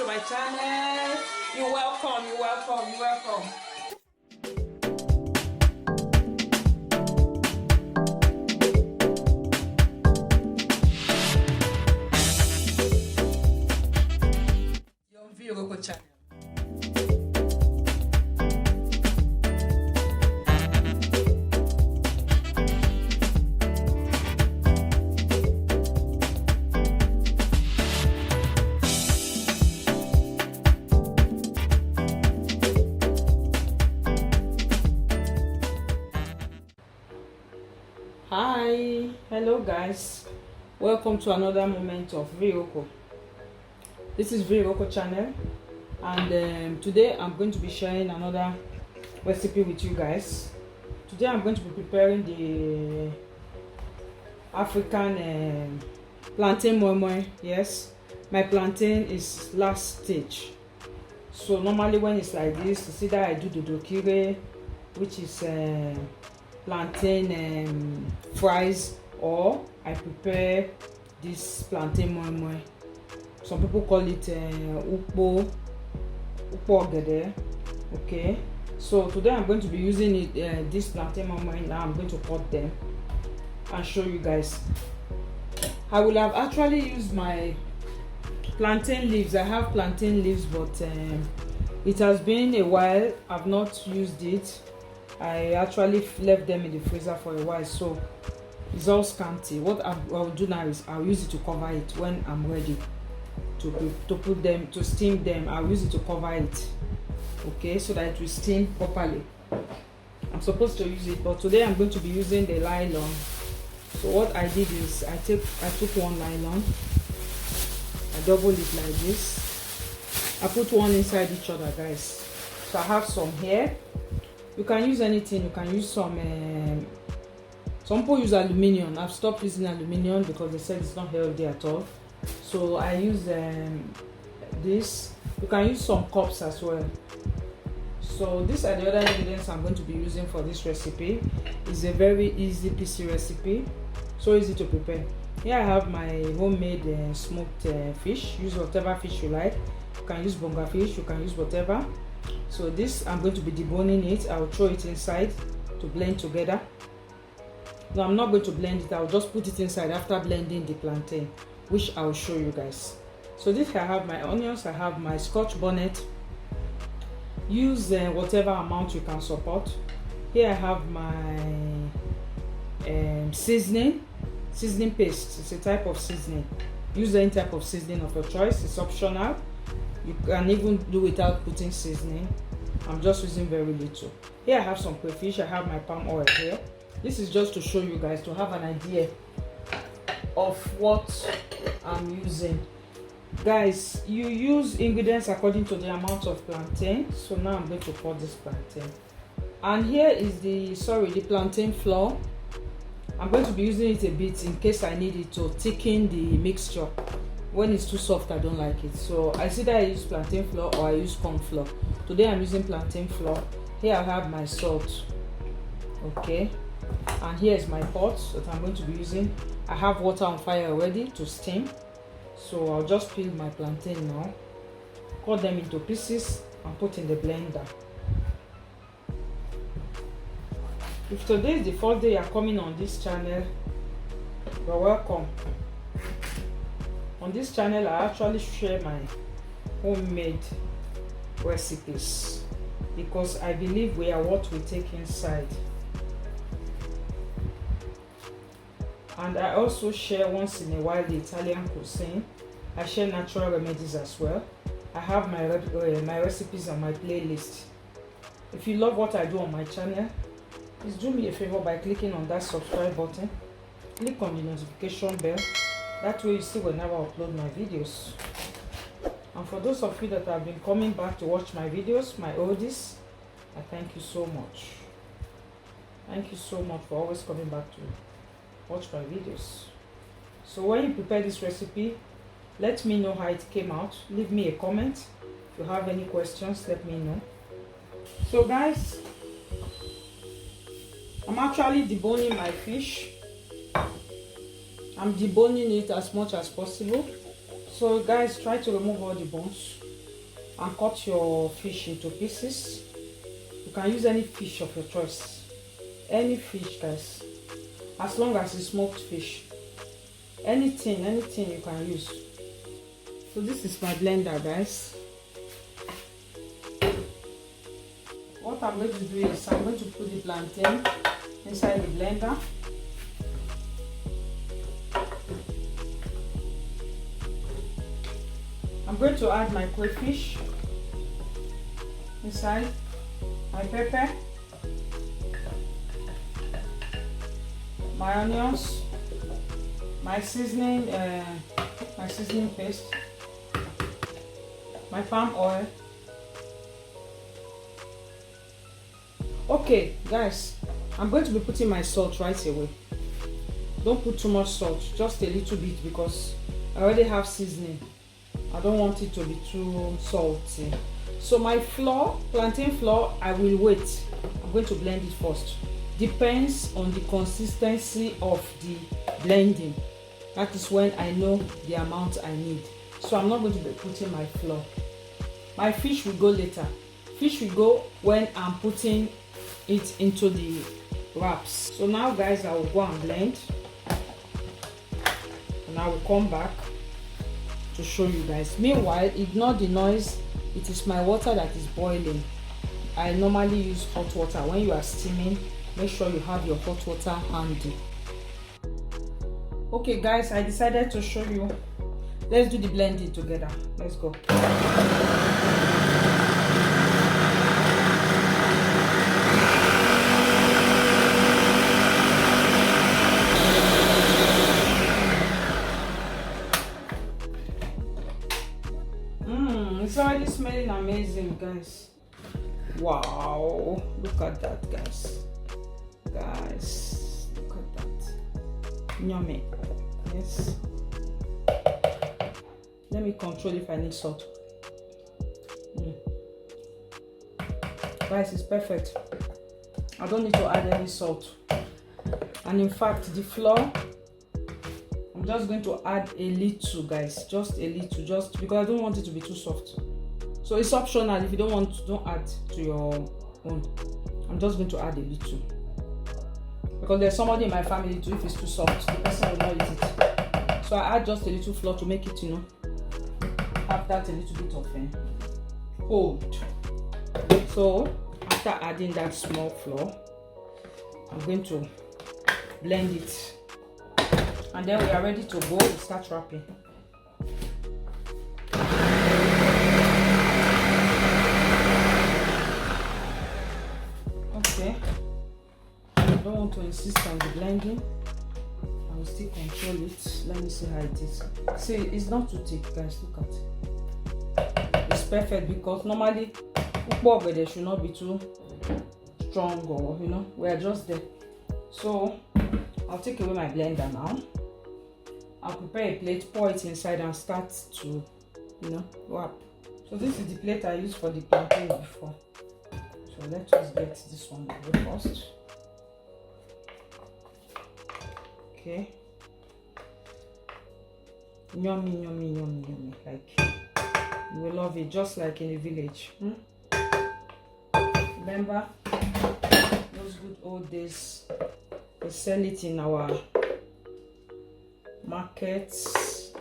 to my channel. You're welcome, you're welcome, you're welcome. Your Vyroko channel. Hi, hello guys, welcome to another moment of Vyroko. This is Vyroko channel, and today I'm going to be sharing another recipe with you guys. Today I'm going to be preparing the African plantain moi moi. Yes, my plantain is last stage, so normally when it's like this, it's either I do the dokire, which is plantain fries, or I prepare this plantain moi moi. Some people call it Ukpo Ogede. Okay, so today I'm going to be using it this plantain moi moi. Now I'm going to cut them and show you guys. I will have actually used my plantain leaves. I have plantain leaves, but it has been a while I've not used it. I actually left them in the freezer for a while, so it's all scanty. What I'll do now is I'll use it to cover it when I'm ready to put them, to steam them. I'll use it to cover it, okay, so that it will steam properly. I'm supposed to use it, but today I'm going to be using the nylon. So what I did is I took one nylon, I double it like this, I put one inside each other, guys. So I have some here. You can use anything. You can use some people use aluminium. I've stopped using aluminium because they said it's not healthy at all. So I use this. You can use some cups as well. So these are the other ingredients I'm going to be using for this recipe. It's a very easy peasy recipe, so easy to prepare. Here I have my homemade smoked fish. Use whatever fish you like. You can use bonga fish, you can use whatever. So this, I'm going to be deboning it. I'll throw it inside to blend together. No, I'm not going to blend it. I'll just put it inside after blending the plantain, which I'll show you guys. So this, I have my onions, I have my scotch bonnet. Use whatever amount you can support. Here I have my seasoning paste. It's a type of seasoning. Use any type of seasoning of your choice. It's optional. You can even do without putting seasoning. I'm just using very little. Here I have some crayfish. I have my palm oil here. This is just to show you guys, to have an idea of what I'm using. Guys, you use ingredients according to the amount of plantain. So now I'm going to cut this plantain. And here is the plantain flour. I'm going to be using it a bit in case I need it to thicken the mixture. When it's too soft, I don't like it. So I either use plantain flour or I use corn flour. Today I'm using plantain flour. Here I have my salt. Okay. And here is my pot that I'm going to be using. I have water on fire already to steam. So I'll just peel my plantain now. Cut them into pieces and put in the blender. If today is the first day you're coming on this channel, you're welcome. On this channel, I actually share my homemade recipes because I believe we are what we take inside. And I also share once in a while the Italian cuisine. I share natural remedies as well. I have my recipes on my playlist. If you love what I do on my channel, please do me a favor by clicking on that subscribe button. Click on the notification bell. That way you see whenever I upload my videos. And for those of you that have been coming back to watch my videos, my oldies, I thank you so much. Thank you so much for always coming back to watch my videos. So when you prepare this recipe, let me know how it came out. Leave me a comment. If you have any questions, let me know. So guys, I'm actually deboning my fish. I'm deboning it as much as possible. So guys, try to remove all the bones. and cut your fish into pieces. You can use any fish of your choice, any fish, guys, as long as it's smoked fish. Anything you can use. So this is my blender, guys. What I'm going to do is I'm going to put the plantain inside the blender. I'm going to add my crayfish inside, my pepper, my onions, my seasoning paste, my palm oil. Okay, guys, I'm going to be putting my salt right away. Don't put too much salt, just a little bit, because I already have seasoning. I don't want it to be too salty. So my flour, plantain flour, I will wait. I'm going to blend it first. Depends on the consistency of the blending. That is when I know the amount I need. So I'm not going to be putting my flour. My fish will go later. Fish will go when I'm putting it into the wraps. So now, guys, I will go and blend, and I will come back to show you guys. Meanwhile, ignore the noise. It is my water that is boiling. I normally use hot water. When you are steaming, make sure you have your hot water handy. Okay, guys, I decided to show you. Let's do the blending together. Let's go. It's already smelling amazing, guys. Wow, look at that, guys. Guys, look at that. Yummy. Yes. Let me control if I need salt. Guys, it's perfect. I don't need to add any salt. And in fact, the flour, I'm just going to add a little, guys, just a little, just because I don't want it to be too soft. So it's optional. If you don't want to, don't add to your own. I'm just going to add a little, because there's somebody in my family too, if it's too soft, the person will not eat it. So I add just a little flour to make it, have that a little bit of hold. So after adding that small flour, I'm going to blend it. And then we are ready to go. We start wrapping. Okay. I don't want to insist on the blending. I will still control it. Let me see how it is. See, it's not too thick, guys. Look at it. It's perfect, because normally Ukpo Ogede should not be too strong, or we are just there. So I'll take away my blender now. I'll prepare a plate, pour it inside, and start to, wrap. So this is the plate I used for the plantain before. So let us get this one away first. Okay. Yummy, yummy, yummy, yummy. Like, you will love it, just like in the village. Remember those good old days? They sell it in our markets.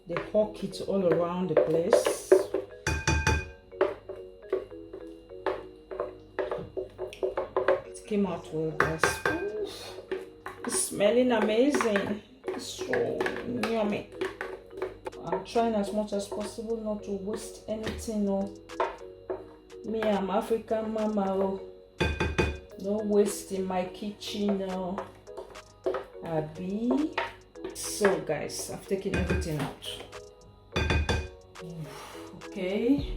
They hawk it all around the place. It came out well, guys. It's smelling amazing. It's so yummy. I'm trying as much as possible not to waste anything. Me, I'm African mama. No waste in my kitchen. Abby. So guys, I've taken everything out. Okay.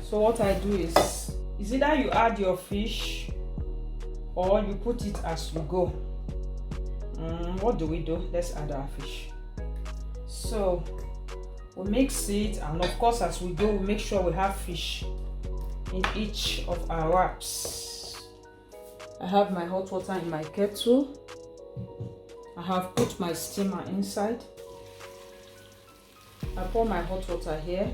So what I do is either you add your fish or you put it as you go. What do we do? Let's add our fish. So we mix it, and of course as we go, we make sure we have fish in each of our wraps. I have my hot water in my kettle. I have put my steamer inside. I pour my hot water here.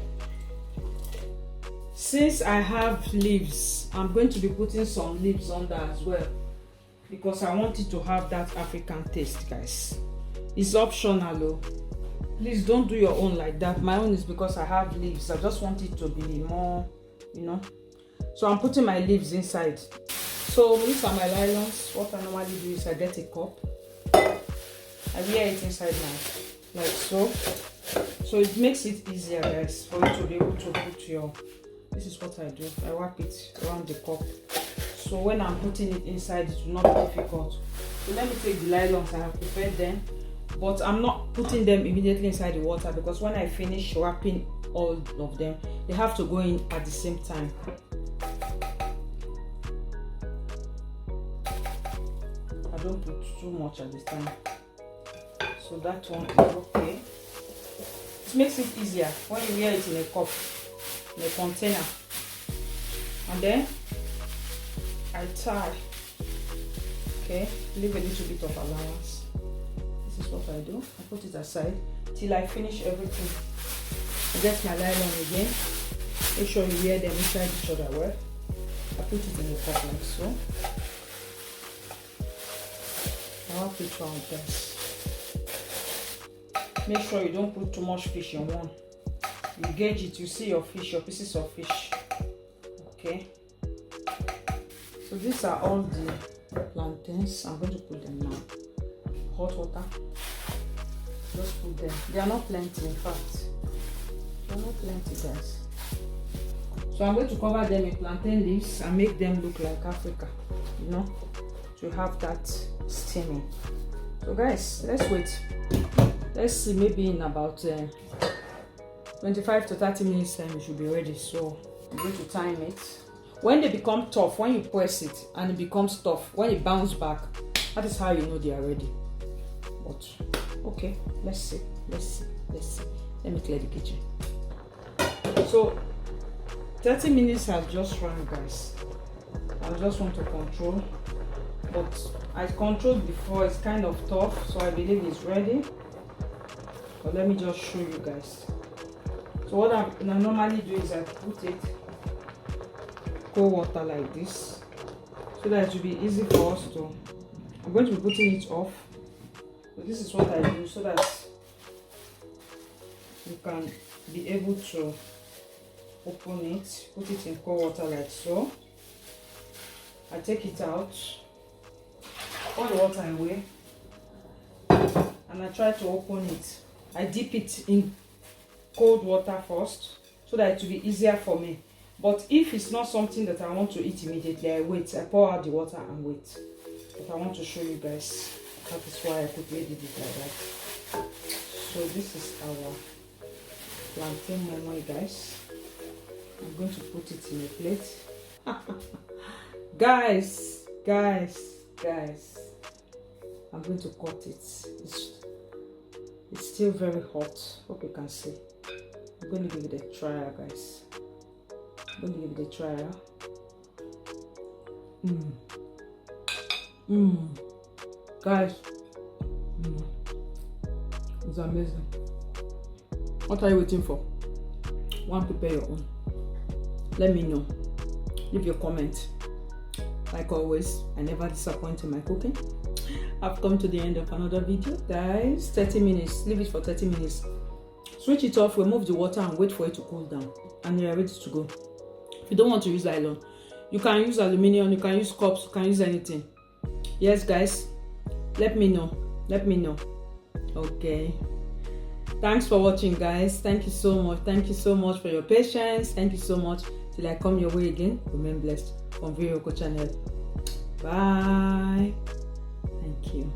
Since I have leaves, I'm going to be putting some leaves under as well, because I want it to have that African taste, guys. It's optional though. Please don't do your own like that. My own is because I have leaves. I just want it to be more, you know. So I'm putting my leaves inside. So these are my nylons. What I normally do is I get a cup. I wear it inside now, like so. So it makes it easier, guys, for you to be able to put your, this is what I do. I wrap it around the cup. So when I'm putting it inside, it will not be difficult. So let me take the nylons. I have prepared them. But I'm not putting them immediately inside the water, because when I finish wrapping all of them, they have to go in at the same time. I don't put too much at this time. So that one is okay. It makes it easier when you wear it in a cup, in a container. And then I tie. Okay, leave a little bit of allowance. This is what I do. I put it aside till I finish everything. I get my nylon again. Make sure you wear them inside each other well. I put it in the cup like so. I'll put it on this. Make sure you don't put too much fish in one. You gauge it, you see your fish, your pieces of fish. Okay. So these are all the plantains. I'm going to put them now. Hot water. Just put them. They are not plenty, in fact. They are not plenty, guys. So I'm going to cover them in plantain leaves and make them look like Africa, you know, to have that steaming. So guys, let's wait. Let's see, maybe in about 25 to 30 minutes time it should be ready. So I'm going to time it. When they become tough, when you press it and it becomes tough, when it bounces back, that is how you know they are ready. But okay, let's see. Let me clear the kitchen. So 30 minutes have just run, guys. I just want to control, but I controlled before. It's kind of tough, so I believe it's ready. But let me just show you guys. So what I normally do is I put it cold water like this, so that it will be easy for us to. I'm going to be putting it off. So this is what I do, so that you can be able to open it. Put it in cold water like so. I take it out, pour the water away, and I try to open it. I dip it in cold water first, so that it will be easier for me. But if it's not something that I want to eat immediately, I wait. I pour out the water and wait. But I want to show you guys. That is why I quickly did it like that. So this is our plantain moi moi, guys. I'm going to put it in a plate. guys, I'm going to cut it. It's still very hot. Hope you can see. I'm going to give it a trial, guys. I'm going to give it a trial. Guys, it's amazing. What are you waiting for? One, prepare your own. Let me know. Leave your comment. Like always, I never disappoint in my cooking. I've come to the end of another video, guys. 30 minutes. Leave it for 30 minutes. Switch it off, remove the water, and wait for it to cool down. And you're ready to go. If you don't want to use nylon, you can use aluminium, you can use cups, you can use anything. Yes, guys. Let me know. Okay. Thanks for watching, guys. Thank you so much. Thank you so much for your patience. Thank you so much. Till I come your way again, remain blessed. From Vyroko channel. Bye. Thank you.